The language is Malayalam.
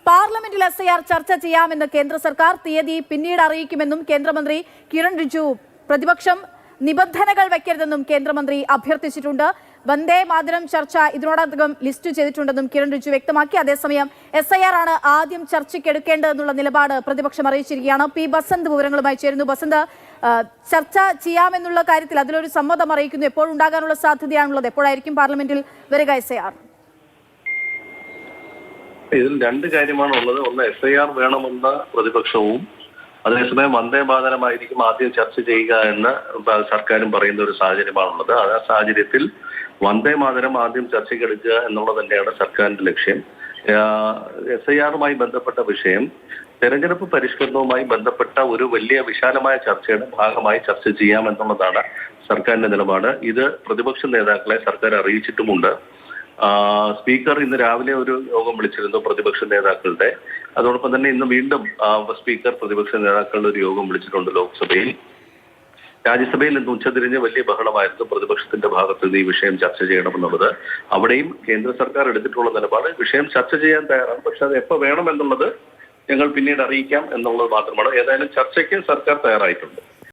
പാർലമെന്റിൽ SIR ചർച്ച ചെയ്യാമെന്ന് കേന്ദ്ര സർക്കാർ. തീയതി പിന്നീട് അറിയിക്കുമെന്നും കേന്ദ്രമന്ത്രി കിരൺ റിജിജു പ്രതിപക്ഷം നിബന്ധനകൾ വെക്കരുതെന്നും കേന്ദ്രമന്ത്രി അഭ്യർത്ഥിച്ചിട്ടുണ്ട്. വന്ദേ മാതരം ചർച്ച ഇതിനോടകം ലിസ്റ്റ് ചെയ്തിട്ടുണ്ടെന്നും കിരൺ റിജിജു വ്യക്തമാക്കി. അതേസമയം SIR ആണ് ആദ്യം ചർച്ചയ്ക്ക് എടുക്കേണ്ടതെന്നുള്ള നിലപാട് പ്രതിപക്ഷം അറിയിച്ചിരിക്കുകയാണ്. പി ബസന്ത് വിവരങ്ങളുമായി ചേരുന്നു. ബസന്ത്, ചർച്ച ചെയ്യാമെന്നുള്ള കാര്യത്തിൽ അതിലൊരു സമ്മതം അറിയിക്കുന്നു. എപ്പോഴുണ്ടാകാനുള്ള സാധ്യതയാണുള്ളത്? എപ്പോഴായിരിക്കും പാർലമെന്റിൽ വരിക SIR? ഇതിൽ രണ്ട് കാര്യമാണ് ഉള്ളത്. ഒന്ന്, SIR വേണമെന്ന പ്രതിപക്ഷവും അതേസമയം വന്ദേ മാതരമായിരിക്കും ആദ്യം ചർച്ച ചെയ്യുക എന്ന് സർക്കാരും പറയുന്ന ഒരു സാഹചര്യമാണുള്ളത്. ആ സാഹചര്യത്തിൽ വന്ദേ മാതരം ആദ്യം ചർച്ചയ്ക്കെടുക്കുക എന്നുള്ളത് തന്നെയാണ് സർക്കാരിന്റെ ലക്ഷ്യം. SIRമായി ബന്ധപ്പെട്ട വിഷയം തെരഞ്ഞെടുപ്പ് പരിഷ്കരണവുമായി ബന്ധപ്പെട്ട ഒരു വലിയ വിശാലമായ ചർച്ചയുടെ ഭാഗമായി ചർച്ച ചെയ്യാമെന്നുള്ളതാണ് സർക്കാരിന്റെ നിലപാട്. ഇത് പ്രതിപക്ഷ നേതാക്കളെ സർക്കാർ അറിയിച്ചിട്ടുമുണ്ട്. സ്പീക്കർ ഇന്ന് രാവിലെ ഒരു യോഗം വിളിച്ചിരുന്നു പ്രതിപക്ഷ നേതാക്കളുടെ. അതോടൊപ്പം തന്നെ ഇന്ന് വീണ്ടും സ്പീക്കർ പ്രതിപക്ഷ നേതാക്കളുടെ ഒരു യോഗം വിളിച്ചിട്ടുണ്ട് ലോക്സഭയിൽ. രാജ്യസഭയിൽ ഇന്ന് ഉച്ചതിരിഞ്ഞ് വലിയ ബഹളമായിരുന്നു പ്രതിപക്ഷത്തിന്റെ ഭാഗത്ത് നിന്ന് ഈ വിഷയം ചർച്ച ചെയ്യണമെന്നുള്ളത്. അവിടെയും കേന്ദ്ര സർക്കാർ എടുത്തിട്ടുള്ള നിലപാട് വിഷയം ചർച്ച ചെയ്യാൻ തയ്യാറാണ്, പക്ഷെ അത് എപ്പോൾ വേണമെന്നുള്ളത് ഞങ്ങൾ പിന്നീട് അറിയിക്കാം എന്നുള്ളത് മാത്രമാണ്. ഏതായാലും ചർച്ചയ്ക്ക് സർക്കാർ തയ്യാറായിട്ടുണ്ട്.